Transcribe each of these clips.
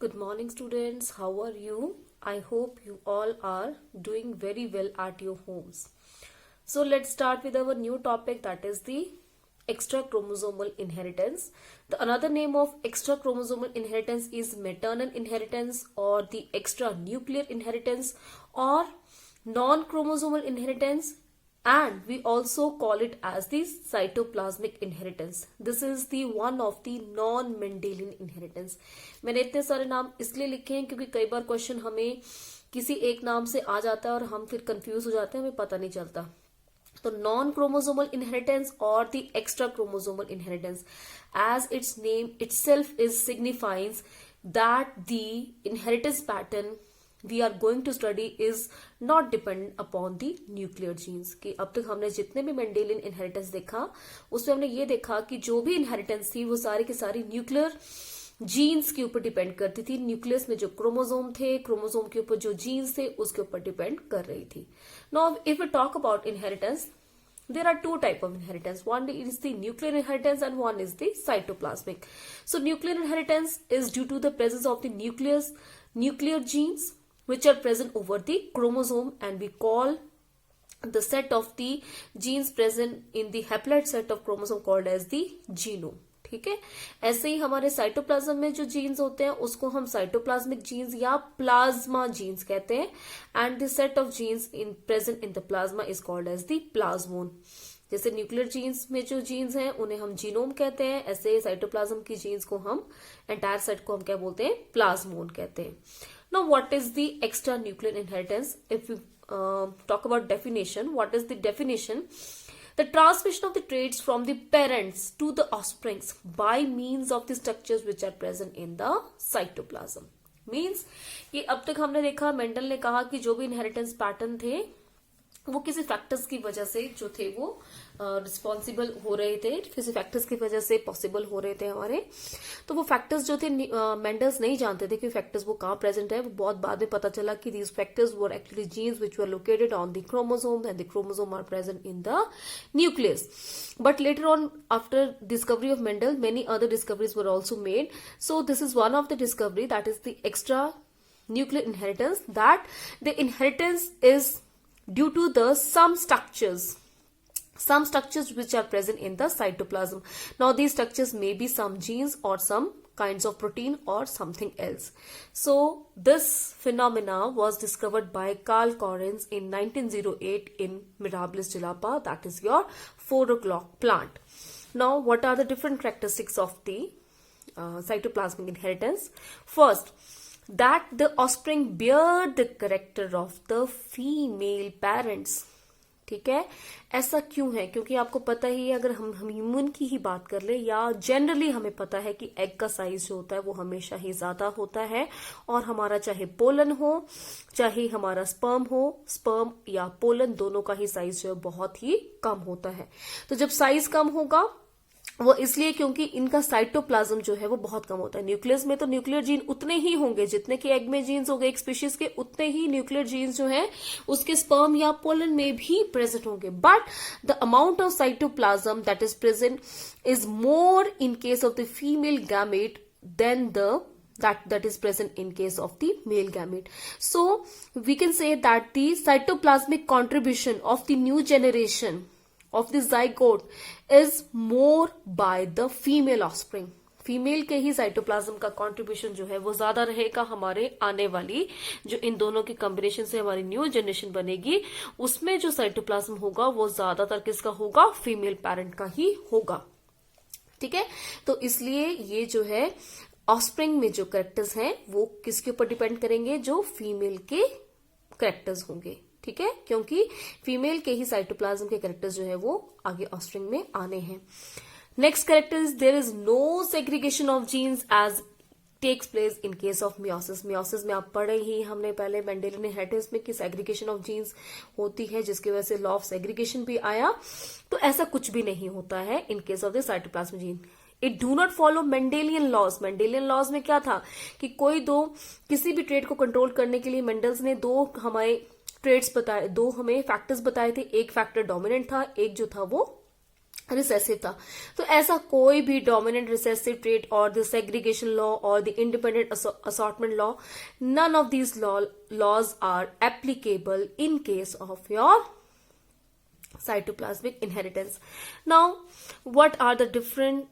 Good morning, students. How are you? I hope you all are doing very well at your homes. So, let's start with our new topic, that is the extra chromosomal inheritance. The another name of extra chromosomal inheritance is maternal inheritance or the extra nuclear inheritance or non chromosomal inheritance, and we also call it as the cytoplasmic inheritance. This is the one of the non Mendelian inheritance. मैंने इतने सारे नाम इसलिए लिखे हैं क्योंकि कई बार question हमें किसी एक नाम से आ जाता है और हम फिर कंफ्यूज हो जाते हैं, हमें पता नहीं चलता. तो नॉन क्रोमोसोमल इनहेरिटेंस और the extra chromosomal inheritance, as its name itself is signifies that the inheritance pattern we are going to study is not dependent upon the nuclear genes. कि अब तक हमने जितने भी मेंडेलियन इनहेरिटेंस देखा उसमें हमने ये देखा कि जो भी इनहेरिटेंस थी वो सारी की सारी न्यूक्लियर जीन्स के ऊपर डिपेंड करती थी. न्यूक्लियस में जो क्रोमोसोम थे, क्रोमोसोम के ऊपर जो जीन्स थे उसके ऊपर डिपेंड कर रही थी. Now if we talk about inheritance, there are two type of inheritance. One is the nuclear inheritance and one is the cytoplasmic. So nuclear inheritance is due to the presence of the nuclear genes which are present over the chromosome, and we call the set of the genes present in the haploid set of chromosome called as the genome. ठीक है. ऐसे ही हमारे cytoplasm में जो jeans होते हैं उसको हम साइटोप्लाज्मिक जीन्स या प्लाज्मा जीन्स कहते हैं, and the set of genes in present in the plasma is called as the plasmon. जैसे न्यूक्लियर जीन्स में जो जीन्स हैं उन्हें हम जीनोम कहते हैं, ऐसे साइटोप्लाज्म की जीन्स को हम एंटायर सेट को हम क्या बोलते हैं, प्लाज्मोन कहते हैं. Now, what is the extra nuclear inheritance? If we talk about definition, what is the definition? The transmission of the traits from the parents to the offsprings by means of the structures which are present in the cytoplasm. Means ये अब तक हमने देखा, Mendel ने कहा कि जो भी इनहेरिटेंस पैटर्न थे वो किसी फैक्टर्स की वजह से जो थे वो रिस्पॉन्सिबल हो रहे थे, किसी फैक्टर्स की वजह से पॉसिबल हो रहे थे हमारे. तो वो फैक्टर्स जो थे मेंडल्स नहीं जानते थे कि फैक्टर्स वो कहाँ प्रेजेंट है. वो बहुत बाद में पता चला कि these factors were actually genes which were located on the chromosome and the chromosome are present in the nucleus. But later on, after discovery of Mendel, many other discoveries were also made. So this is one of the discovery, that is the extra nuclear inheritance, that the inheritance is due to the some structures which are present in the cytoplasm. Now these structures may be some genes or some kinds of protein or something else. So this phenomena was discovered by Carl Correns in 1908 in Mirabilis Jalapa, that is your 4 o'clock plant. Now what are the different characteristics of the cytoplasmic inheritance? First, that the offspring bear the character of the female parents. ठीक है. ऐसा क्यों है? क्योंकि आपको पता ही है, अगर हम ह्यूमन की ही बात कर ले या जनरली हमें पता है कि एग का साइज जो होता है वो हमेशा ही ज्यादा होता है, और हमारा चाहे पोलन हो चाहे हमारा स्पर्म हो, स्पर्म या पोलन दोनों का ही साइज जो है बहुत ही कम होता है. तो जब साइज कम होगा वो इसलिए क्योंकि इनका साइटोप्लाज्म जो है वो बहुत कम होता है. न्यूक्लियस में तो न्यूक्लियर जीन उतने ही होंगे जितने कि एग में जीन्स हो गए एक स्पीशीज के, उतने ही न्यूक्लियर जीन्स जो है उसके स्पर्म या पोलन में भी प्रेजेंट होंगे. But the amount of cytoplasm that is present is more in case of the female gamete than the that is present in case of the male gamete. So we can say that the cytoplasmic contribution of the new generation of the zygote is more by the female offspring. Female के ही cytoplasm का contribution जो है वो ज्यादा रहेगा. हमारे आने वाली जो इन दोनों के कॉम्बिनेशन से हमारी न्यू जनरेशन बनेगी उसमें जो साइटोप्लाज्म होगा वो ज्यादातर किसका होगा, फीमेल पेरेंट का ही होगा. ठीक है. तो इसलिए ये जो है ऑफस्प्रिंग में जो कैरेक्टर्स हैं वो किसके ऊपर डिपेंड करेंगे, जो फीमेल के कैरेक्टर्स होंगे. ठीक है. क्योंकि फीमेल के ही साइटोप्लाज्म के कैरेक्टर्स जो है वो आगे ऑफस्प्रिंग में आने हैं. Next character is there is no segregation of genes as takes place in case of meiosis. Meiosis में आप पढ़े ही हमने पहले मेंडेलियन इनहेरिटेंस में कि सेग्रीगेशन ऑफ जीन्स होती है जिसकी वजह से लॉ ऑफ सेग्रीगेशन भी आया. तो ऐसा कुछ भी नहीं होता है in case of the cytoplasm gene. It do not follow Mendelian laws. Mendelian laws में क्या था कि किसी भी ट्रेट को कंट्रोल करने के लिए मेंडल्स ने दो हमारे ट्रेट्स बताए, दो हमें फैक्टर्स बताए थे. एक फैक्टर डोमिनेंट था, एक जो था वो रिसेसिव था। तो ऐसा कोई भी डोमिनेंट रिसेसिव ट्रेट और द सेग्रीगेशन लॉ और the independent assortment law, none of these laws are applicable in case of your cytoplasmic inheritance. Now, what are the different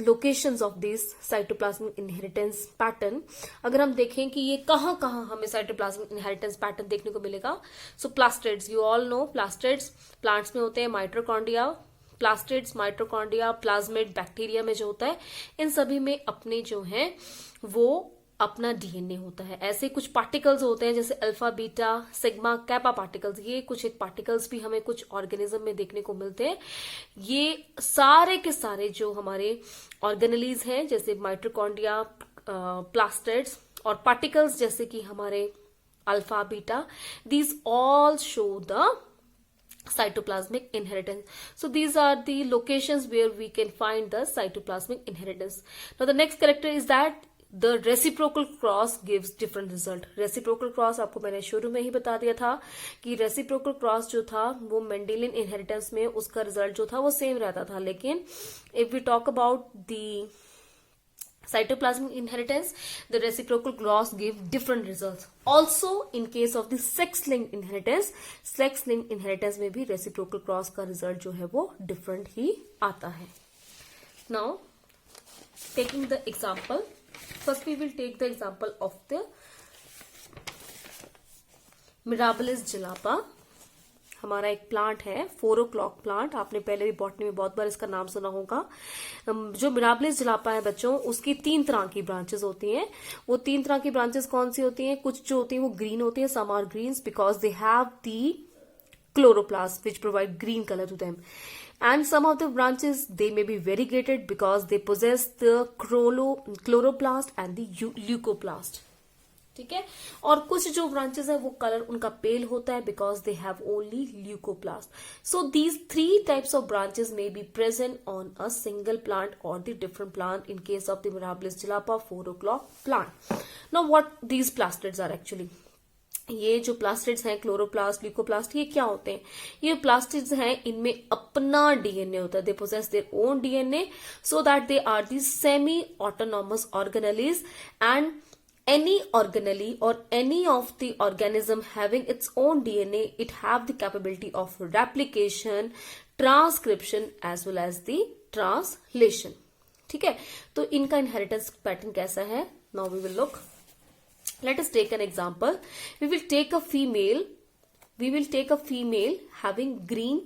locations of this cytoplasmic inheritance pattern? अगर हम देखें कि ये कहाँ हमें cytoplasmic inheritance pattern देखने को मिलेगा, so plastids, you all know plastids plants में होते हैं, mitochondria, plastids, mitochondria, plasmid bacteria में जो होता है, इन सभी में अपने जो है वो अपना डीएनए होता है। ऐसे कुछ पार्टिकल्स होते हैं जैसे alpha, beta, sigma, kappa particles, ये कुछ एक पार्टिकल्स भी हमें कुछ ऑर्गेनिज्म में देखने को मिलते हैं। ये सारे के सारे जो हमारे ऑर्गेनेलीज हैं जैसे माइटोकॉन्ड्रिया, प्लास्टिड्स और पार्टिकल्स जैसे कि हमारे alpha, beta, these all show the cytoplasmic inheritance. So these are the locations where we can find the cytoplasmic inheritance. Now the next character is that the reciprocal cross gives different result. Reciprocal cross आपको मैंने शुरू में ही बता दिया था कि reciprocal cross जो था वो मेंडेलियन इनहेरिटेंस में उसका रिजल्ट जो था वो सेम रहता था, लेकिन if we talk about the cytoplasmic inheritance, the reciprocal cross give different results. Also in case of the sex linked inheritance, sex linked inheritance में भी reciprocal cross का result जो है वो different ही आता है. Now taking the example, first we will take the example of the Mirabilis jalapa. हमारा एक प्लांट है 4 o'clock प्लांट, आपने पहले भी बॉटनी में बहुत बार इसका नाम सुना होगा. जो मिराबिलिस जलापा है बच्चों, उसकी 3 तरह की ब्रांचेस होती हैं. वो 3 तरह की ब्रांचेस कौन सी होती हैं? कुछ जो होती हैं वो ग्रीन होती हैं, some are greens because they have the chloroplast which provide green colour to them, and some of the branches they may be variegated because they possess the chloroplast and the leucoplast. ठीक है. और कुछ जो branches है वो colour उनका pale होता है because they have only leucoplast. So these 3 types of branches may be present on a single plant or the different plant in case of the Mirabilis jalapa 4 o'clock plant. Now what these plastids are actually, ये जो plastids हैं chloroplast, leucoplast, ये क्या होते हैं? ये plastids हैं, इनमें अपना डीएनए होता है. They possess their own DNA so that they are the semi autonomous organelles, and any organelle or any of the organism having its own DNA, it have the capability of replication, transcription as well as the translation. ठीक है. तो इनका inheritance pattern कैसा है? Now we will look. Let us take an example. We will take a female having green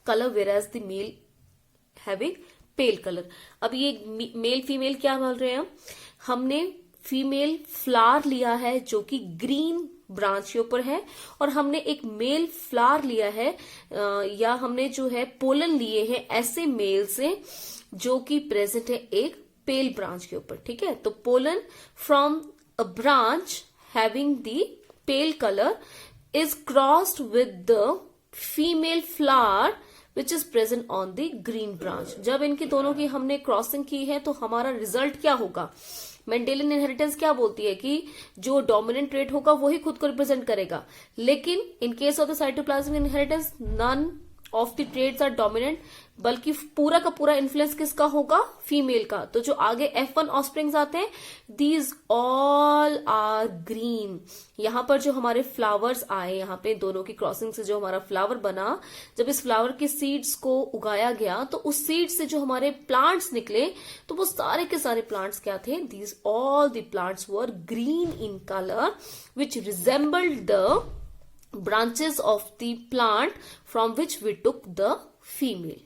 color whereas the male having pale color. अब ये male female क्या बोल रहे हैं? हमने फीमेल फ्लावर लिया है जो कि ग्रीन ब्रांच के ऊपर है, और हमने एक मेल फ्लावर लिया है या हमने जो है पोलन लिए हैं ऐसे मेल से जो कि प्रेजेंट है एक पेल ब्रांच के ऊपर. ठीक है. तो pollen from a branch having the pale colour is crossed with the female flower which is present on the green branch. जब इनकी दोनों की हमने क्रॉसिंग की है तो हमारा रिजल्ट क्या होगा? मेंडेलियन इनहेरिटेंस क्या बोलती है कि जो डोमिनेंट ट्रेट होगा वही खुद को रिप्रेजेंट करेगा, लेकिन in case of the cytoplasmic inheritance none of the traits are dominant, बल्कि पूरा का पूरा इन्फ्लुएंस किसका होगा? फीमेल का. तो जो आगे F1 ऑफस्प्रिंग्स आते हैं दीज ऑल आर ग्रीन. यहां पर जो हमारे फ्लावर्स आए, यहाँ पे दोनों की क्रॉसिंग से जो हमारा फ्लावर बना, जब इस फ्लावर की सीड्स को उगाया गया तो उस सीड से जो हमारे प्लांट्स निकले तो वो सारे के सारे प्लांट्स क्या थे? These all the plants were green in colour which resembled the branches of the plant from which we took the female.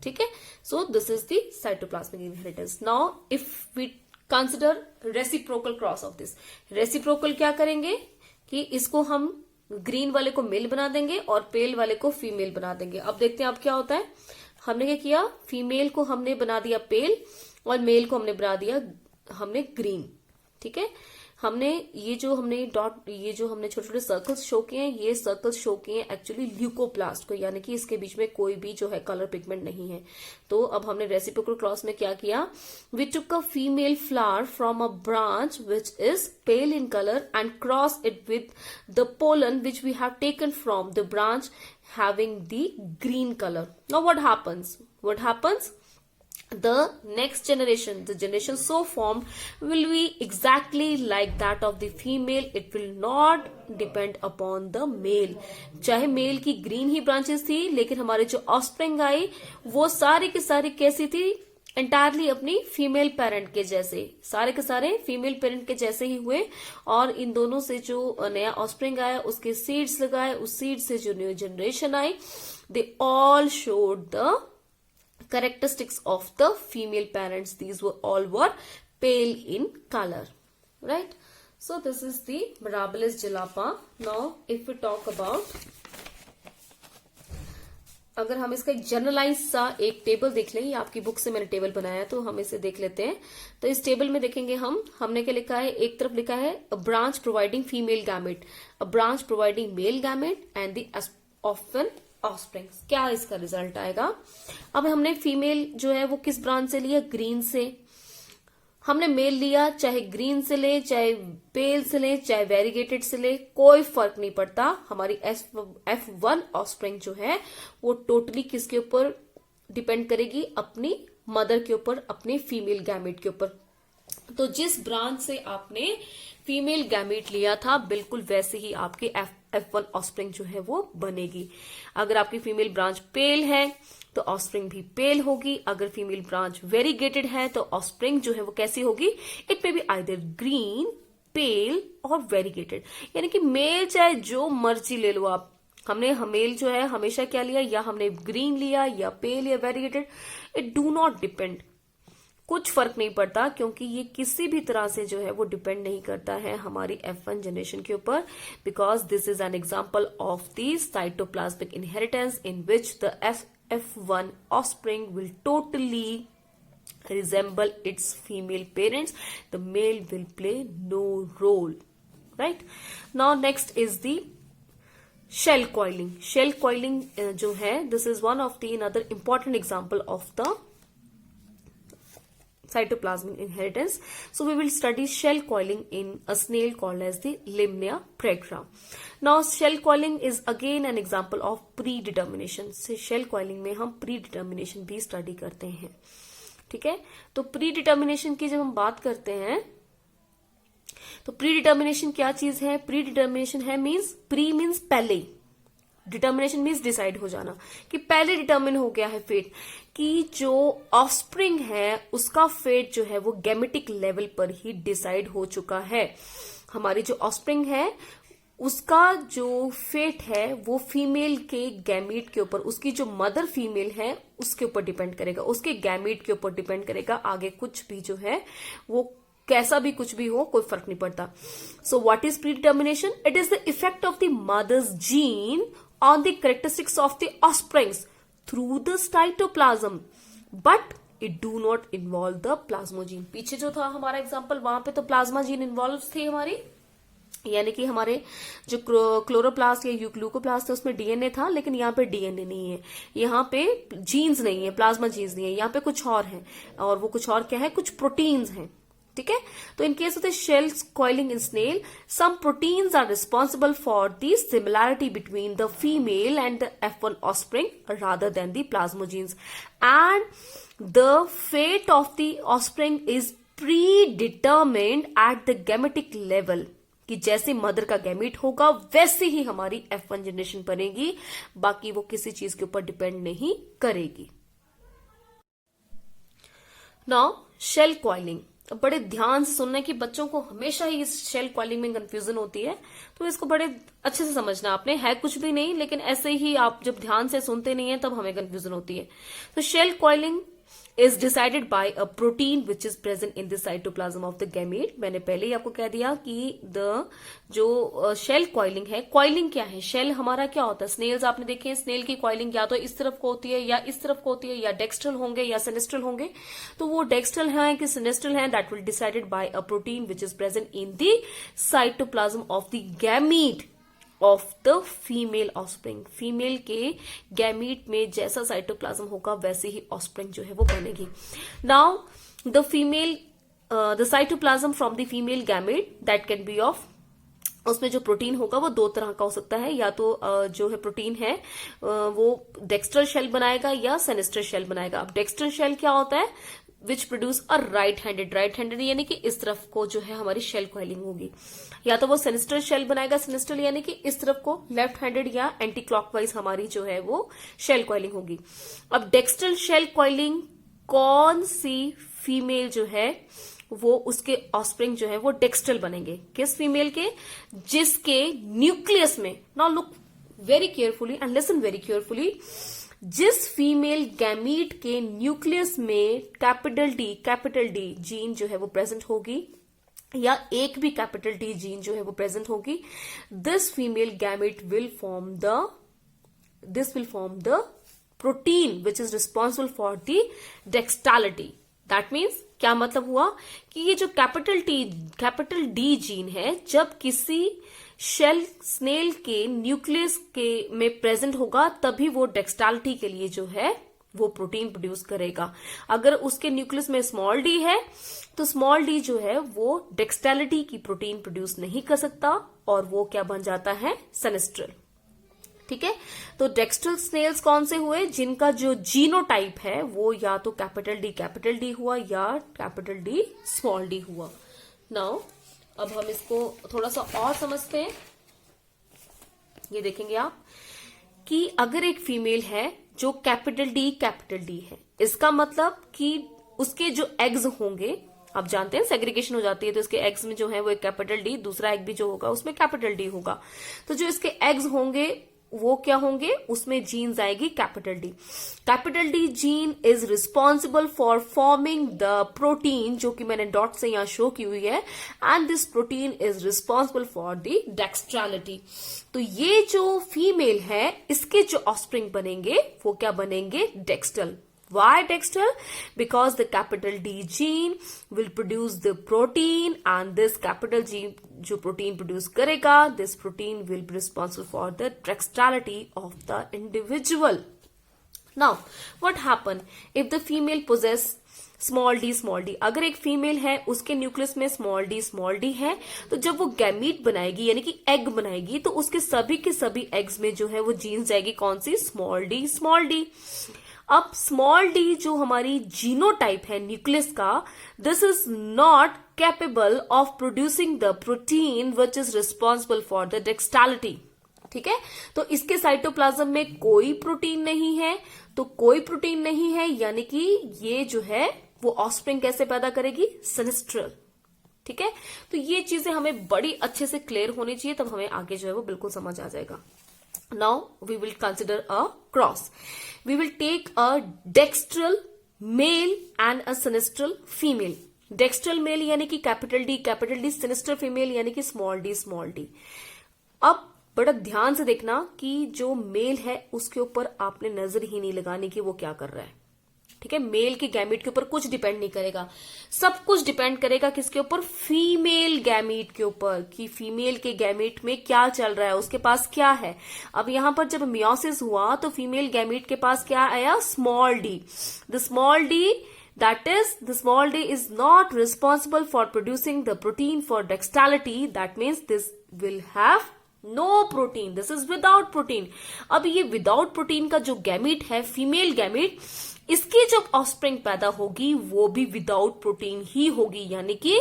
ठीक है. So this is the cytoplasmic inheritance. Now if we consider reciprocal cross of this, reciprocal क्या करेंगे कि इसको हम green वाले को mail बना देंगे और पेल वाले को फीमेल बना देंगे. अब देखते हैं अब क्या होता है. हमने क्या किया? फीमेल को हमने बना दिया पेल और मेल को हमने बना दिया हमने ग्रीन. ठीक है. हमने ये जो हमने छोटे छोटे सर्कल्स शो किए हैं, ये सर्कल्स शो किए हैं एक्चुअली ल्यूकोप्लास्ट को, यानी कि इसके बीच में कोई भी जो है कलर पिगमेंट नहीं है। तो अब हमने रेसिप्रोकल क्रॉस में क्या किया, we took a female flower from a branch which is pale in colour and cross it with the pollen which we have taken from the branch having the green color. Now what happens? The next generation, the generation so formed will be exactly like that of the female. It will not depend upon the male. चाहे mail की green ही branches थी, लेकिन हमारे जो offspring आई वो सारी की सारी कैसी थी, एंटायरली अपनी फीमेल पेरेंट के जैसे, सारे के सारे फीमेल पेरेंट के जैसे ही हुए। और इन दोनों से जो नया ऑफस्प्रिंग आया उसके सीड्स लगाए, उस सीड से जो new generation I, they all showed the characteristics of the female parents. These all were pale in color, right? So this is the Mirabilis jalapa. Now if we talk about, अगर हम इसका एक generalise सा एक table देख लें, ये आपकी बुक से मैंने टेबल बनाया है तो हम इसे देख लेते हैं। तो इस टेबल में देखेंगे हमने क्या लिखा है, एक तरफ लिखा है a branch providing female gamete, a branch providing male gamete and the often offspring. क्या इसका रिजल्ट आएगा? अब हमने फीमेल जो है वो किस ब्रांच से लिया, ग्रीन से। हमने मेल लिया, चाहे ग्रीन से ले, चाहे पेल से ले, चाहे वेरीगेटेड से ले, कोई फर्क नहीं पड़ता। हमारी F1 ऑफस्प्रिंग जो है वो टोटली किसके ऊपर डिपेंड करेगी, अपनी मदर के ऊपर, अपने फीमेल गैमेट के ऊपर। तो जिस ब्रांच से आपने फीमेल गैमेट लिया था बिल्कुल वैसे ही आपके F1 ऑफस्प्रिंग जो है वो बनेगी। अगर आपकी फीमेल ब्रांच पेल है तो ऑफस्प्रिंग भी पेल होगी। अगर फीमेल ब्रांच वेरीगेटेड है तो ऑफस्प्रिंग जो है वो कैसी होगी, it may be either green, pale or variegated. यानी कि मेल चाहे जो मर्जी ले लो आप, हमने मेल जो है हमेशा क्या लिया, या हमने ग्रीन लिया या पेल या variegated, it do not depend, कुछ फर्क नहीं पड़ता, क्योंकि ये किसी भी तरह से जो है वो डिपेंड नहीं करता है हमारी F1 जनरेशन के ऊपर, because this is an example of the cytoplasmic inheritance in which the F1 offspring will totally resemble its female parents. The male will play no role, right? Now next is the shell coiling. Shell coiling जो है, this is one of the another important example of the cytoplasmic inheritance. So we will study shell coiling in a snail called as the Limnia praegra. Now shell coiling is again an example of predetermination. So shell coiling में हम predetermination भी study करते हैं, ठीक है। तो predetermination की जब हम बात करते हैं तो predetermination क्या चीज है, predetermination है means पहले, डिटर्मिनेशन मीन्स डिसाइड हो जाना, कि पहले डिटर्मिन हो गया है फेट, कि जो ऑफस्प्रिंग है उसका फेट जो है वो गैमेटिक लेवल पर ही डिसाइड हो चुका है। हमारी जो ऑफस्प्रिंग है उसका जो फेट है वो फीमेल के गैमेट के ऊपर, उसकी जो मदर फीमेल है उसके ऊपर डिपेंड करेगा, उसके गैमेट के ऊपर डिपेंड करेगा। आगे कुछ भी जो है वो कैसा भी कुछ भी हो, कोई फर्क नहीं पड़ता। So what is predetermination? It is the effect of the mother's gene on the characteristics of the offsprings through the cytoplasm, but it do not involve the plasmogene. पीछे जो था हमारा एग्जांपल, वहां पे तो प्लाज्मा जीन इन्वॉल्व थी हमारी, यानी कि हमारे जो क्लोरोप्लास्ट या यूग्लूकोप्लास्ट है उसमें डीएनए था, लेकिन यहाँ पे डीएनए नहीं है, यहाँ पे जीन्स नहीं है, प्लाज्मा जीन्स नहीं है, यहाँ पे कुछ और है, और वो कुछ और क्या है, कुछ प्रोटीन्स हैं, ठीक है। तो in case of the shell coiling in snail, some proteins are responsible for the similarity between the female and the F1 offspring rather than the plasmogenes, and the fate of the offspring is predetermined at the gametic level, कि जैसे mother का gamete होगा वैसे ही हमारी F1 generation बनेगी, बाकी वो किसी चीज के ऊपर डिपेंड नहीं करेगी। नाउ शेल कॉइलिंग, बड़े ध्यान से सुनना कि बच्चों को हमेशा ही इस शेल कॉइलिंग में कंफ्यूजन होती है, तो इसको बड़े अच्छे से समझना आपने, है कुछ भी नहीं, लेकिन ऐसे ही आप जब ध्यान से सुनते नहीं है तब हमें कंफ्यूजन होती है। तो shell coiling is decided by a protein which is present in the cytoplasm of the gamete. मैंने पहले ही आपको कह दिया कि जो शेल कॉइलिंग है, कॉइलिंग क्या है, शेल हमारा क्या होता है, स्नेल्स आपने देखे हैं, स्नेल की कॉइलिंग या तो इस तरफ को होती है या इस तरफ को होती है, या डेक्स्ट्रल होंगे या सिनिस्ट्रल होंगे. तो वो डेक्स्ट्रल है कि सिनिस्ट्रल है, that will decided by a protein which is present in the cytoplasm of the gamete of the female offspring. Female के गैमीट में जैसा साइटोप्लाज्म होगा वैसे ही ऑस्प्रिंग जो है वो बनेगी. Now the female the cytoplasm from the female gamete that can be of, उसमें जो प्रोटीन होगा वो दो तरह का हो सकता है, या तो जो है प्रोटीन है वो डेक्स्ट्रल शेल बनाएगा या सेनिस्ट्रल शेल बनाएगा. अब डेक्स्ट्रल शेल क्या होता है, which produce a right handed यानी कि इस तरफ को जो है हमारी शेल कॉइलिंग होगी, या तो वो सेनिस्ट्रल शेल बनाएगा, सेनिस्ट्रल यानी कि इस तरफ को लेफ्ट हैंडेड या एंटी क्लॉकवाइज हमारी जो है वो शेल कॉइलिंग होगी. अब डेक्स्ट्रल शेल कॉइलिंग कौन सी फीमेल जो है वो उसके ऑस्प्रिंग जो है वो डेक्स्ट्रल बनेंगे. किस फीमेल के, जिसके न्यूक्लियस में, now look very carefully and listen very carefully, जिस फीमेल गैमीट के न्यूक्लियस में कैपिटल डी जीन जो है वो प्रेजेंट होगी, या एक भी कैपिटल डी जीन जो है वो प्रेजेंट होगी, this female gamete will form the protein which is responsible for the dextrality. That means क्या मतलब हुआ कि ये जो कैपिटल डी जीन है, जब किसी शेल स्नेल के न्यूक्लियस के में प्रेजेंट होगा तभी वो डेक्सटालिटी के लिए जो है वो प्रोटीन प्रोड्यूस करेगा. अगर उसके न्यूक्लियस में स्मॉल डी है तो स्मॉल डी जो है वो डेक्सटालिटी की प्रोटीन प्रोड्यूस नहीं कर सकता और वो क्या बन जाता है, सेनिस्ट्रल. ठीक है, तो डेक्स्ट्रल स्नेल्स कौन से हुए, जिनका जो जीनोटाइप है वो या तो कैपिटल डी हुआ या कैपिटल डी स्मॉल डी हुआ. नाउ अब हम इसको थोड़ा सा और समझते हैं. ये देखेंगे आप कि अगर एक फीमेल है जो कैपिटल डी है, इसका मतलब कि उसके जो एग्स होंगे, आप जानते हैं सेग्रीगेशन हो जाती है तो इसके एग्स में जो है वो एक कैपिटल डी, दूसरा एग भी जो होगा उसमें कैपिटल डी होगा. तो जो इसके एग्स होंगे वो क्या होंगे, उसमें जीन्स आएगी capital D gene is responsible for forming the protein, जो कि मैंने डॉट से यहां शो की हुई है, and this protein is responsible for the dextrality. तो ये जो फीमेल है इसके जो ऑस्प्रिंग बनेंगे वो क्या बनेंगे, dextral. Why dextral? Because the capital D gene will produce the protein, and this capital G जो protein produce करेगा, this protein will be responsible for the dextrality of the individual. Now, what happen if the female possess small D? अगर एक female है उसके nucleus में small D है, तो जब वो गैमीट बनाएगी यानी कि एग बनाएगी तो उसके सभी के सभी एग्स में जो है वो जीन्स जाएगी कौन सी, स्मॉल डी. अब स्मॉल डी जो हमारी जीनोटाइप है न्यूक्लियस का, this is not capable of producing the protein which is responsible for the dextrality. ठीक है, तो इसके साइटोप्लाज्म में कोई प्रोटीन नहीं है, तो कोई प्रोटीन नहीं है यानी कि ये जो है वो ऑस्प्रिंग कैसे पैदा करेगी, सिनिस्ट्रल. ठीक है, तो ये चीजें हमें बड़ी अच्छे से क्लियर होनी चाहिए, तब हमें आगे जो है वो बिल्कुल समझ आ जाएगा. Now we will consider a cross. We will take a dextral male and a sinistral female. Dextral male यानी कि कैपिटल डी, sinistral female यानी कि स्मॉल डी. अब बड़ा ध्यान से देखना कि जो मेल है उसके ऊपर आपने नजर ही नहीं लगाने की वो क्या कर रहा है. ठीक है, मेल के गैमीट के ऊपर कुछ डिपेंड नहीं करेगा, सब कुछ डिपेंड करेगा किसके ऊपर, फीमेल गैमीट के ऊपर, कि फीमेल के गैमीट में क्या चल रहा है, उसके पास क्या है. अब यहां पर जब मियोसिस हुआ तो फीमेल गैमीट के पास क्या आया, small D. The small D is not responsible for producing the protein for dextality. That means this will have no protein. This is without protein. अब ये विदाउट प्रोटीन का जो गैमीट है, फीमेल गैमीट, इसकी जब ऑस्प्रिंग पैदा होगी वो भी विदाउट प्रोटीन ही होगी, यानी कि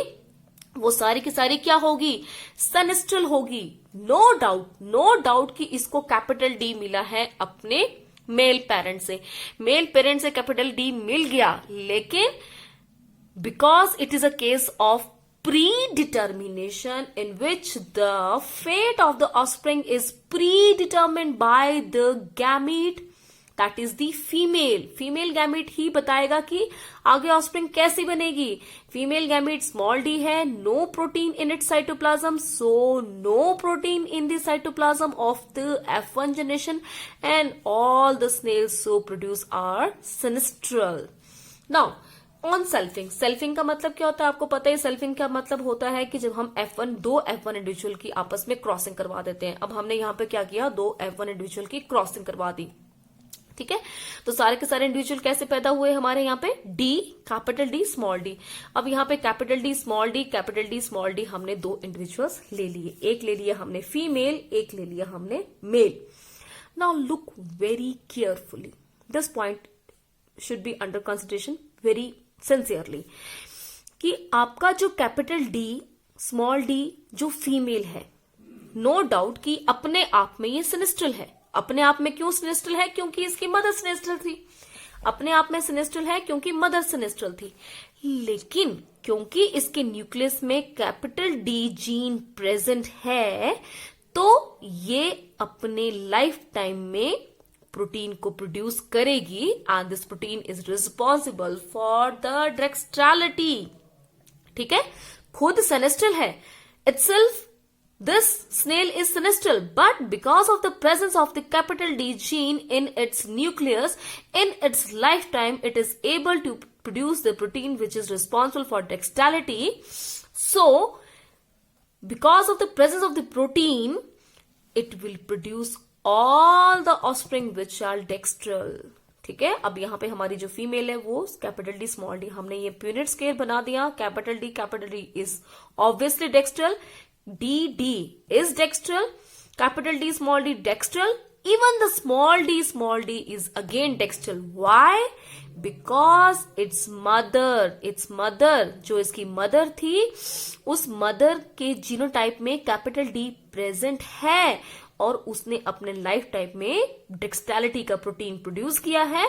वो सारी की सारी क्या होगी, सेनिस्ट्रल होगी. नो डाउट कि इसको कैपिटल डी मिला है अपने मेल पेरेंट से कैपिटल डी मिल गया, लेकिन because it is a case of predetermination in which the fate of the offspring is predetermined by the gamete that is the female. Female gamete ही बताएगा कि आगे ऑफस्प्रिंग कैसी बनेगी। फीमेल गैमेट स्मॉल डी है, no protein in its cytoplasm, so no protein in the cytoplasm of the F1 generation and all the snails so produce are sinistral. Now on selfing, selfing का मतलब क्या होता है आपको पता है। Selfing का मतलब होता है कि जब हम दो F1 इंडिविजुअल की आपस में क्रॉसिंग करवा देते हैं। अब हमने यहाँ पे क्या किया, दो F1 इंडिविजुअल की क्रॉसिंग करवा दी, ठीक है। तो सारे के सारे इंडिविजुअल कैसे पैदा हुए हमारे यहाँ पे, D, capital D, small D. अब यहाँ पे capital D small D, capital D small D, हमने दो इंडिविजुअल्स ले लिए। एक ले लिया हमने फीमेल, एक ले लिया हमने male. Now look very carefully, this point should be under consideration very sincerely, कि आपका जो कैपिटल डी स्मॉल डी जो फीमेल है, नो डाउट कि अपने आप में ये सिनिस्ट्रल है। अपने आप में क्यों सिनिस्ट्रल है, क्योंकि इसकी मदर सिनिस्ट्रल थी। अपने आप में सिनिस्ट्रल है क्योंकि मदर सिनिस्ट्रल थी। लेकिन क्योंकि इसके न्यूक्लियस में कैपिटल डी जीन प्रेजेंट है, तो ये अपने लाइफ टाइम में प्रोटीन को प्रोड्यूस करेगी and this protein is responsible for the dextrality, ठीक है। खुद सिनिस्ट्रल है itself, this snail is sinistral, but because of the presence of the capital D gene in its nucleus, in its lifetime it is able to produce the protein which is responsible for dextrality. So because of the presence of the protein, it will produce all the offspring which are dextral, ठीक है। अब यहाँ पे हमारी जो female है वो capital D small D, हमने ये यूनिट स्केल बना दिया। Capital D is obviously dextral, D is dextral, capital D small D dextral, even the small d is again dextral. Why? Because its mother जो इसकी mother थी, उस mother के genotype में कैपिटल डी प्रेजेंट है और उसने अपने लाइफ टाइप में डेक्स्ट्रैलिटी का प्रोटीन प्रोड्यूस किया है,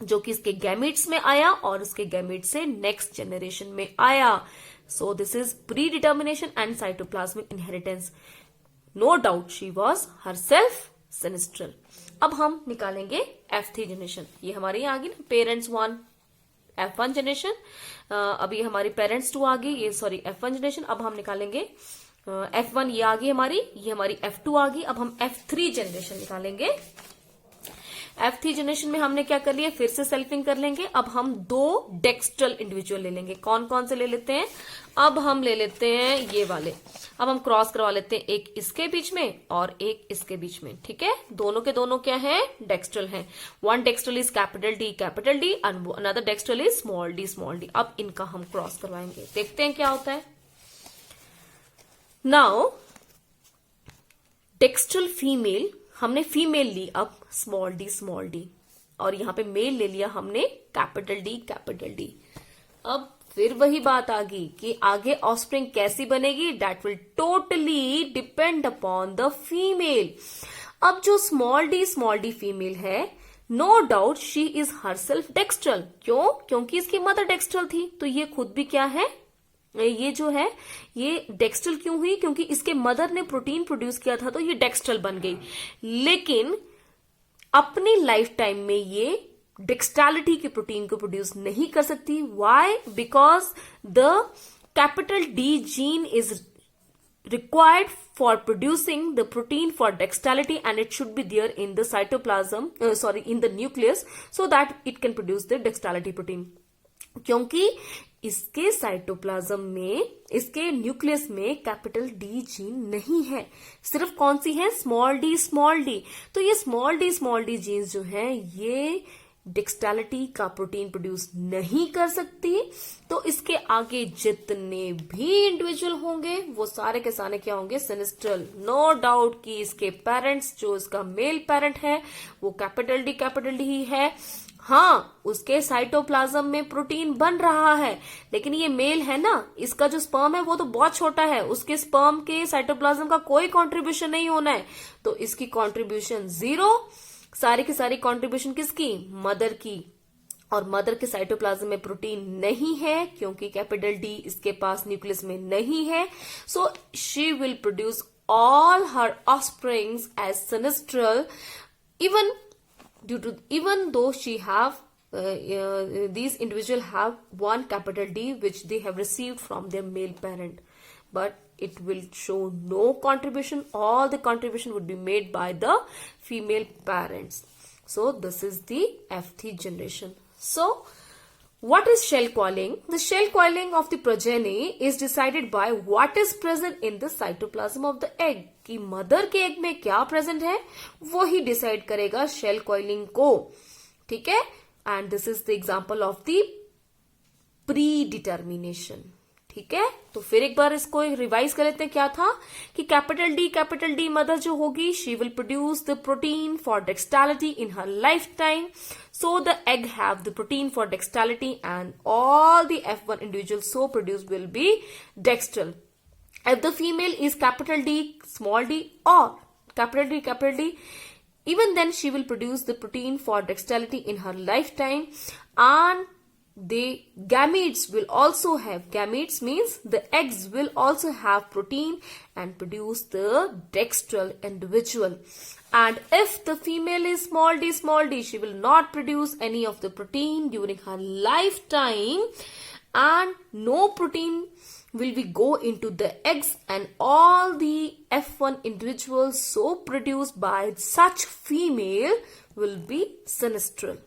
जो कि इसके गैमेट्स में आया और उसके गैमेट से नेक्स्ट जनरेशन में आया। So this is predetermination and cytoplasmic inheritance. No doubt she was herself sinistral. अब हम निकालेंगे F3 जनरेशन। ये हमारे यहाँ आ गई ना, पेरेंट्स 1 F1 जनरेशन, अभी हमारी पेरेंट्स 2 आ गई, ये सॉरी F1 जनरेशन। अब हम निकालेंगे F1, ये आ गई हमारी, ये हमारी F2 आ गई। अब हम F3 जनरेशन निकालेंगे। F3 जनरेशन में हमने क्या कर लिया, फिर से सेल्फिंग कर लेंगे। अब हम दो डेक्स्ट्रल इंडिविजुअल ले लेंगे। कौन कौन से ले लेते हैं, अब हम ले लेते हैं ये वाले। अब हम क्रॉस करवा लेते हैं, एक इसके बीच में और एक इसके बीच में, ठीक है। दोनों के दोनों क्या है, डेक्स्ट्रल हैं। One dextral is capital D and another dextral is small D. अब इनका हम क्रॉस करवाएंगे, देखते हैं क्या होता है। नाउ डेक्स्ट्रल फीमेल, हमने फीमेल ली अब स्मॉल डी, और यहां पे मेल ले लिया हमने कैपिटल डी। अब फिर वही बात आ गई कि आगे ऑफस्प्रिंग कैसी बनेगी, that will totally depend upon the female. अब जो स्मॉल डी फीमेल है, no doubt she is herself dextral. क्यों, क्योंकि इसकी मदर डेक्स्ट्रल थी, तो ये खुद भी क्या है, ये जो है ये डेक्स्ट्रल क्यों हुई, क्योंकि इसके मदर ने प्रोटीन प्रोड्यूस किया था, तो ये डेक्स्ट्रल बन गई। लेकिन अपनी लाइफ टाइम में ये डेक्स्ट्रैलिटी के प्रोटीन को प्रोड्यूस नहीं कर सकती। Why? Because the capital D gene is required for producing the protein for dextrality, and it should be there in the cytoplasm, in the nucleus, so that it can produce the dextrality protein. क्योंकि इसके cytoplasm में, इसके nucleus में capital D gene नहीं है, सिर्फ कौन सी है, स्मॉल डी। तो ये स्मॉल डी जीन्स जो है ये डेक्स्ट्रैलिटी का प्रोटीन प्रोड्यूस नहीं कर सकती। तो इसके आगे जितने भी इंडिविजुअल होंगे वो सारे के सारे क्या होंगे, सिनिस्ट्रल। नो डाउट कि इसके पेरेंट्स, जो इसका मेल पेरेंट है वो कैपिटल डी ही है। हाँ, उसके साइटोप्लाज्म में प्रोटीन बन रहा है, लेकिन ये मेल है ना, इसका जो स्पर्म है वो तो बहुत छोटा है, उसके स्पर्म के साइटोप्लाज्म का कोई कंट्रीब्यूशन नहीं होना है, तो इसकी कंट्रीब्यूशन 0। सारी की सारी कंट्रीब्यूशन किसकी, मदर की, और मदर के साइटोप्लाज्म में प्रोटीन नहीं है क्योंकि कैपिटल डी इसके पास न्यूक्लियस में नहीं है। So she will produce all her offsprings as sinistral. Even due to, even though she have these individual have one capital D which they have received from their male parent, but it will show no contribution. All the contribution would be made by the female parents. So this is the F3 generation. So what is shell coiling? The shell coiling of the progeny is decided by what is present in the cytoplasm of the egg. कि mother के egg में क्या present है वो ही decide करेगा shell coiling को, ठीक है. And this is the example of the pre determination, ठीक है. तो फिर एक बार इसको रिवाइज कर लेते हैं. क्या था कि कैपिटल डी मदर जो होगी, she will produce the protein for dextrality in her lifetime. So the egg have the protein for dextrality and all the F1 individuals so produced will be dextral. If the female is capital D, small d or capital D, even then she will produce the protein for dextrality in her lifetime, and the gametes will also have, gametes means the eggs will also have protein and produce the dextral individual. And if the female is small d, she will not produce any of the protein during her lifetime, and no protein will be go into the eggs, and all the F1 individuals so produced by such female will be sinistral.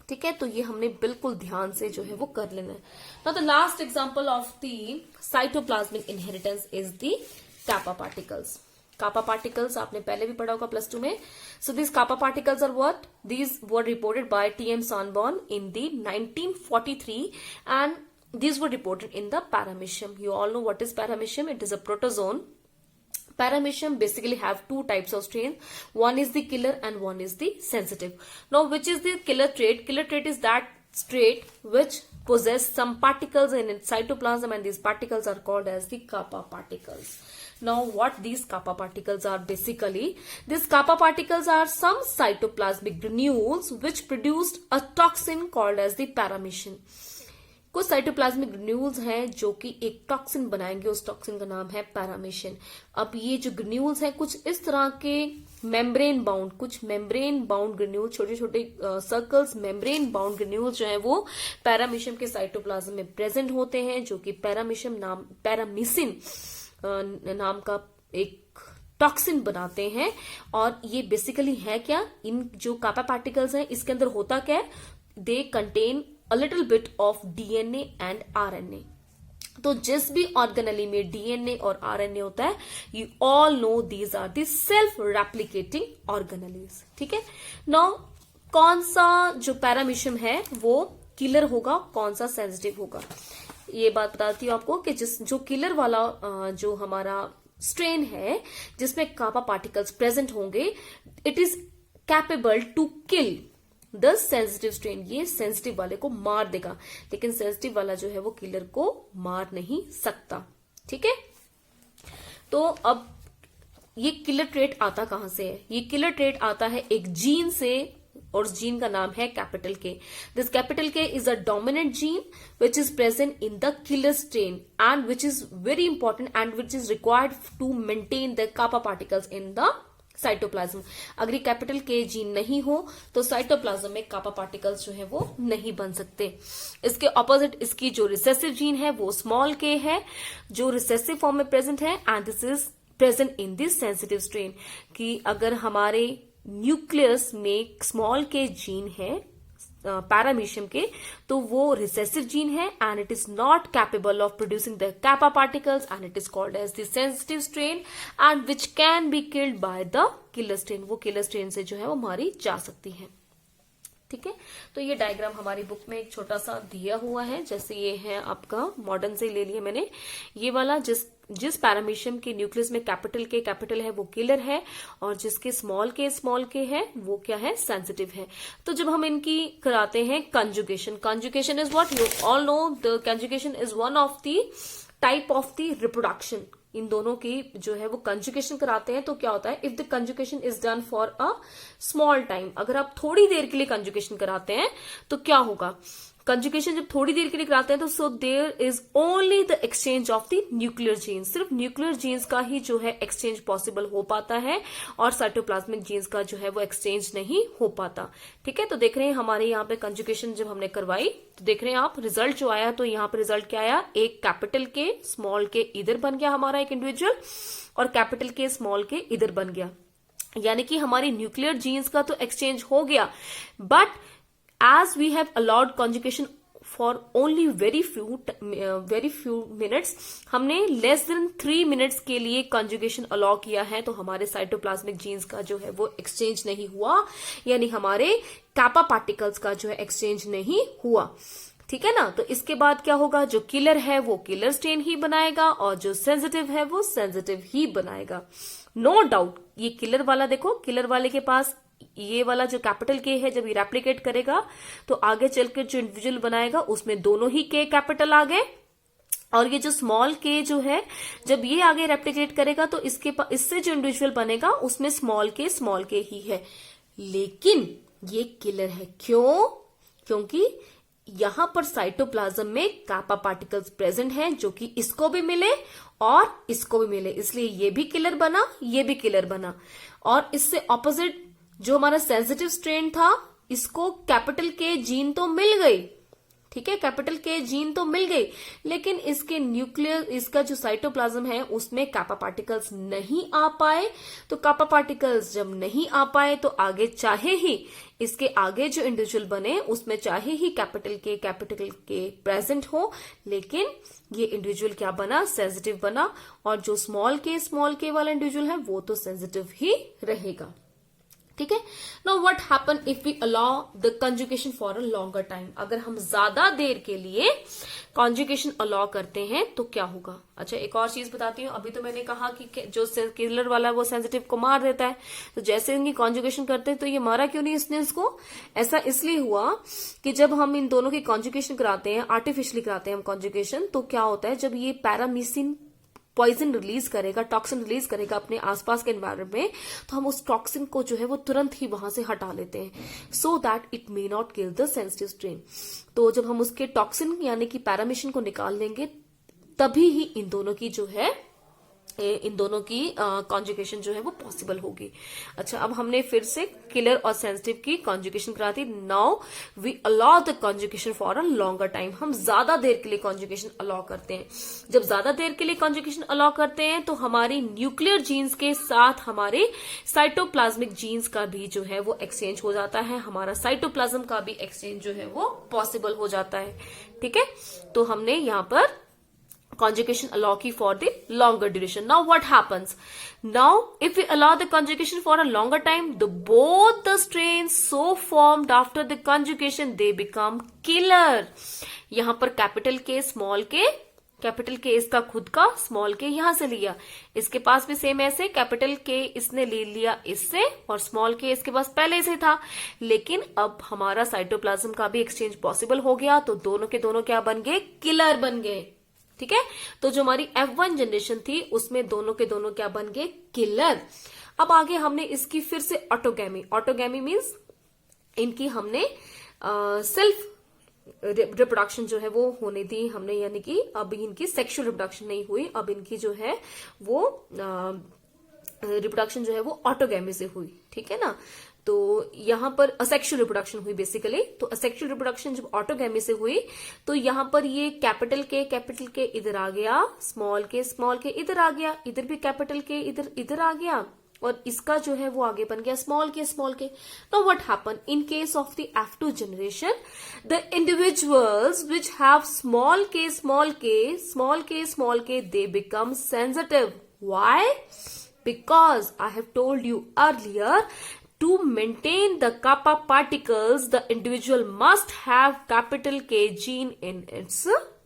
ठीक है, तो ये हमने बिल्कुल ध्यान से जो है वो कर लेना है. Now the last example of the cytoplasmic inheritance is the kappa particles. Kappa particles आपने पहले भी पढ़ा होगा +2 में. So these kappa particles are what? These were reported by T.M. Sanborn in the 1943, and these were reported in the paramecium. You all know what is paramecium. It is a protozoan. Paramecium basically have two types of strains. One is the killer and one is the sensitive. Now, which is the killer trait? Killer trait is that trait which possess some particles in its cytoplasm, and these particles are called as the kappa particles. Now, what these kappa particles are basically? These kappa particles are some cytoplasmic granules which produced a toxin called as the paramecium. कुछ cytoplasmic granules हैं जो कि एक toxin बनाएंगे, उस toxin का नाम है पैरामीशियन. अब ये जो ग्रेन्यूल्स हैं कुछ इस तरह के मेम्ब्रेन बाउंड ग्रेन्यूल, छोटे छोटे सर्कल्स मेम्ब्रेन बाउंड ग्रेन्यूल्स जो है वो पैरामीशियम के साइटोप्लाज्म में प्रेजेंट होते हैं, जो कि पैरामीसिन नाम का एक टॉक्सिन बनाते हैं. और ये बेसिकली है क्या, इन जो कापा पार्टिकल्स हैं इसके अंदर होता क्या है, they contain a little bit of DNA and RNA. तो जिस भी ऑर्गेनेली में DNA और RNA होता है, you all know these are the self replicating organelles. ठीक है. नाउ कौन सा जो पैरामीशियम है वो किलर होगा, कौन सा सेंसिटिव होगा, ये बात बताती हूँ आपको कि जो किलर वाला जो हमारा स्ट्रेन है जिसमें कापा पार्टिकल्स प्रेजेंट होंगे, it is capable to kill the sensitive strain. ये सेंसिटिव वाले को मार देगा, लेकिन सेंसिटिव वाला जो है वो किलर को मार नहीं सकता. ठीक है. तो अब ये किलर ट्रेट आता कहां से है? ये किलर ट्रेट आता है एक जीन से, और उस जीन का नाम है capital K. This capital K is a dominant gene which is present in the killer strain and which is very important and which is required to maintain the kappa particles in the cytoplasm. अगर ये capital के gene नहीं हो तो cytoplasm में कापा particles जो है वो नहीं बन सकते. इसके ऑपोजिट इसकी जो रिसेसिव जीन है वो स्मॉल के है, जो रिसेसिव फॉर्म में प्रेजेंट है, and this is present in this sensitive strain. कि अगर हमारे न्यूक्लियस में स्मॉल के जीन है पैरामीशियम के, तो वो रिसेसिव जीन है and it is not capable of producing the kappa particles, and it is called as the sensitive strain and which can be killed by the killer strain. वो killer strain से जो है वो मारी जा सकती है. ठीक है. तो ये डायग्राम हमारी बुक में एक छोटा सा दिया हुआ है, जैसे ये है आपका मॉडर्न से ले लिया मैंने. ये वाला जिस पैरामीशियम के न्यूक्लियस में कैपिटल है वो किलर है, और जिसके स्मॉल के है वो क्या है, सेंसिटिव है. तो जब हम इनकी कराते हैं conjugation is what you all know, the conjugation is one of the type of the reproduction. इन दोनों की जो है वो कंजुगेशन कराते हैं. तो क्या होता है, if the conjugation is done for a small time, अगर आप थोड़ी देर के लिए कंजुगेशन कराते हैं तो क्या होगा कंजुगेशन जब थोड़ी देर के लिए कराते हैं तो so there is only the exchange of the nuclear genes, सिर्फ न्यूक्लियर जीन्स का ही जो है एक्सचेंज पॉसिबल हो पाता है और साइटोप्लाज्मिक जीन्स का जो है वो एक्सचेंज नहीं हो पाता। ठीक है, तो देख रहे हैं हमारे यहाँ पे कंजुगेशन जब हमने करवाई तो देख रहे हैं आप रिजल्ट जो आया, तो यहाँ पे रिजल्ट क्या आया, एक कैपिटल के स्मॉल के इधर बन गया हमारा एक इंडिविजुअल और कैपिटल के स्मॉल के इधर बन गया, यानी कि हमारी न्यूक्लियर जीन्स का तो एक्सचेंज हो गया, but as we have allowed conjugation for only very few minutes, हमने less than 3 minutes के लिए conjugation allow किया है, तो हमारे साइटोप्लाज्मिक जीन्स का जो है वो एक्सचेंज नहीं हुआ, यानी हमारे kappa पार्टिकल्स का जो है एक्सचेंज नहीं हुआ। ठीक है ना, तो इसके बाद क्या होगा, जो किलर है वो किलर स्टेन ही बनाएगा और जो सेंसिटिव है वो सेंसिटिव ही बनाएगा। नो डाउट ये किलर वाला देखो, किलर वाले के पास ये वाला जो कैपिटल के है जब ये रेप्लिकेट करेगा तो आगे चलकर जो इंडिविजुअल बनाएगा उसमें दोनों ही के कैपिटल आ गए, और ये जो स्मॉल के जो है जब ये आगे रेप्लिकेट करेगा तो इससे जो इंडिविजुअल बनेगा उसमें स्मॉल के ही है, लेकिन ये किलर है। क्यों? क्योंकि यहां पर साइटोप्लाज्म में kappa पार्टिकल्स प्रेजेंट हैं जो कि इसको भी मिले और इसको भी मिले, इसलिए ये भी किलर बना, ये भी किलर बना। और इससे ऑपोजिट जो हमारा सेंसिटिव स्ट्रेन था, इसको कैपिटल के जीन तो मिल गई, ठीक है, कैपिटल के जीन तो मिल गई, लेकिन इसके न्यूक्लियर, इसका जो साइटोप्लाज्म है उसमें kappa पार्टिकल्स नहीं आ पाए। तो kappa पार्टिकल्स जब नहीं आ पाए तो आगे चाहे ही इसके आगे जो इंडिविजुअल बने उसमें चाहे ही कैपिटल के प्रेजेंट हो, लेकिन ये इंडिविजुअल क्या बना, सेंसिटिव बना, और जो स्मॉल के वाला इंडिविजुअल है वो तो सेंसिटिव ही रहेगा। ठीक है, now what happen if we allow the conjugation for a longer time, अगर हम ज्यादा देर के लिए कंजुगेशन अलाउ करते हैं तो क्या होगा। अच्छा, एक और चीज बताती हूँ, अभी तो मैंने कहा कि जो किलर वाला वो सेंसिटिव को मार देता है, तो जैसे इनकी कंजुगेशन करते हैं तो ये मारा क्यों नहीं इसने इसको, ऐसा इसलिए हुआ कि जब हम इन दोनों की कंजुगेशन कराते हैं, आर्टिफिशियली कराते हैं हम कंजुगेशन, तो क्या होता है जब ये पैरामीसिन पॉइजन रिलीज करेगा, टॉक्सिन रिलीज करेगा अपने आसपास के एनवायरमेंट में, तो हम उस टॉक्सिन को जो है वो तुरंत ही वहां से हटा लेते हैं, so that it may not kill the sensitive strain. तो जब हम उसके टॉक्सिन यानी कि पैरामीशन को निकाल लेंगे तभी ही इन दोनों की कॉन्जुगेशन जो है वो पॉसिबल होगी। अच्छा, अब हमने फिर से किलर और सेंसिटिव की कॉन्जुगेशन करा दी। Now we allow the conjugation for a longer time, हम ज्यादा देर के लिए कॉन्जुगेशन अलाउ करते हैं। जब ज्यादा देर के लिए कॉन्जुगेशन अलाउ करते हैं तो हमारी न्यूक्लियर जीन्स के साथ हमारे साइटोप्लाज्मिक जीन्स का भी जो है वो एक्सचेंज हो जाता है, हमारा साइटोप्लाज्म का भी एक्सचेंज जो है वो पॉसिबल हो जाता है। ठीक है, तो हमने यहां पर conjugation allow key for the longer duration. Now what happens? Now if we allow the conjugation for a longer time, both the strains so formed after the conjugation they become killer. यहां पर capital के इसका खुद का, small के यहां से लिया, इसके पास भी सेम ऐसे कैपिटल के इसने ले लिया इससे और स्मॉल के इसके पास पहले से था, लेकिन अब हमारा साइटोप्लाज्म का भी एक्सचेंज पॉसिबल हो गया, तो दोनों के दोनों क्या बन गए, किलर बन गए। ठीक है, तो जो हमारी F1 जनरेशन थी उसमें दोनों के दोनों क्या बन गए, किलर। अब आगे हमने इसकी फिर से ऑटोगैमी मीन्स इनकी हमने सेल्फ रिप्रोडक्शन जो है वो होने दी हमने, यानी कि अब इनकी सेक्सुअल रिप्रोडक्शन नहीं हुई, अब इनकी जो है वो रिप्रोडक्शन जो है वो ऑटोगैमी से हुई। ठीक है ना, तो यहां पर असेक्सुअल रिप्रोडक्शन हुई बेसिकली। तो असेक्सुअल रिप्रोडक्शन जब ऑटोगैमी से हुई तो यहां पर ये कैपिटल के इधर आ गया, स्मॉल के इधर आ गया, इधर भी कैपिटल के इधर आ गया, और इसका जो है वो आगे बन गया small K. Now what happen in case of the F2 generation, the individuals which have small K they become sensitive. Why? Because I have told you earlier, to maintain the kappa particles, the individual must have capital K gene in its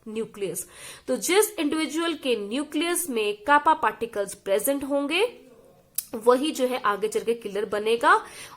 nucleus. तो जिस individual के nucleus में kappa particles present होंगे वही जो है आगे चल के किलर बनेगा।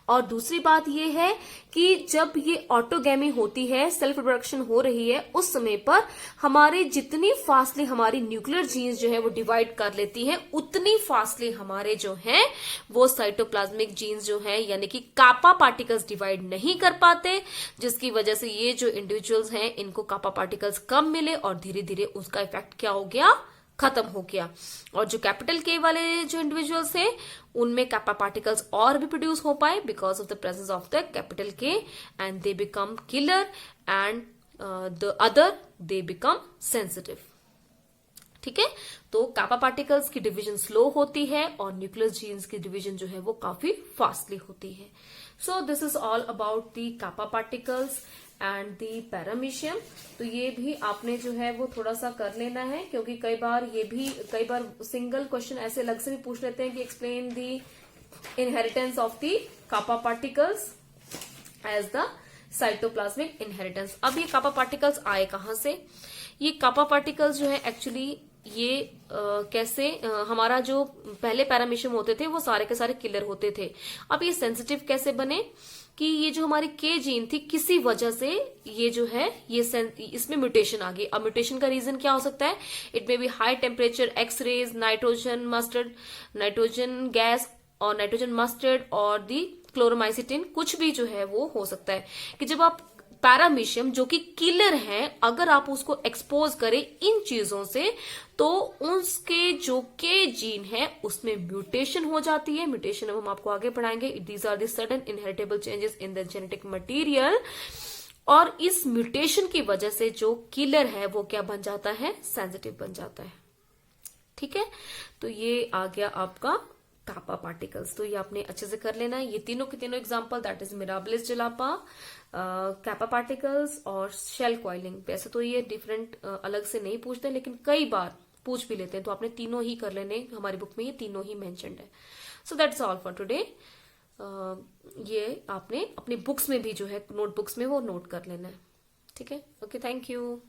और दूसरी बात ये है कि जब ये ऑटोगैमी होती है, सेल्फ रिप्रोडक्शन हो रही है, उस समय पर हमारे जितनी फास्टली हमारी न्यूक्लियर जीन्स जो है वो डिवाइड कर लेती हैं, उतनी फास्टली हमारे जो है वो साइटोप्लाज्मिक जीन्स जो है यानी कि कापा पार्टिकल्स डिवाइड नहीं कर पाते, जिसकी वजह से ये जो इंडिविजुअल्स हैं इनको कापा पार्टिकल्स कम मिले और धीरे धीरे उसका इफेक्ट क्या हो गया, खत्म हो गया। और जो कैपिटल के वाले जो इंडिविजुअल्स हैं उनमें kappa पार्टिकल्स और भी प्रोड्यूस हो पाए because of the presence of the capital K, and they become killer and the other they become sensitive. ठीक है, तो kappa पार्टिकल्स की डिवीजन स्लो होती है और न्यूक्लियस जीन्स की डिवीजन जो है वो काफी फास्टली होती है। सो this is all about the kappa particles and the paramecium. तो ये भी आपने जो है वो थोड़ा सा कर लेना है, क्योंकि कई बार सिंगल क्वेश्चन ऐसे अलग से भी पूछ लेते हैं कि explain the inheritance of the kappa particles as the cytoplasmic inheritance. अब ये kappa पार्टिकल्स आए कहां से? ये kappa पार्टिकल्स जो है एक्चुअली ये कैसे हमारा जो पहले पैरामीशियम होते थे वो सारे के सारे किलर होते थे। अब ये सेंसिटिव कैसे बने कि ये जो हमारी के जीन थी किसी वजह से ये जो है ये इसमें म्यूटेशन आ गई। अब म्यूटेशन का रीजन क्या हो सकता है? It may be high temperature, X rays, nitrogen mustard, nitrogen gas और नाइट्रोजन मस्टर्ड और दी क्लोरोमाइसिटिन, कुछ भी जो है वो हो सकता है कि जब आप पैरामीशियम जो कि किलर है अगर आप उसको एक्सपोज करें इन चीजों से तो उसके जो के जीन है उसमें म्यूटेशन हो जाती है। म्यूटेशन अब हम आपको आगे पढ़ाएंगे। These are the sudden inheritable changes in the genetic material, और इस म्यूटेशन की वजह से जो किलर है वो क्या बन जाता है? सेंसिटिव बन जाता है। ठीक है, तो ये आ गया आपका kappa पार्टिकल्स। तो ये आपने अच्छे से कर लेना है। ये तीनों के तीनों example, that is mirabilis जलापा, kappa particles और शेल कॉइलिंग। वैसे तो ये डिफरेंट अलग से नहीं पूछते, लेकिन कई बार पूछ भी लेते हैं, तो आपने तीनों ही कर लेने। हमारी बुक में ये तीनों ही मेंशन्ड है। So that's all for today. ये आपने अपनी बुक्स में भी जो है नोटबुक्स में वो नोट कर लेना है। ठीक है, ओके, थैंक यू।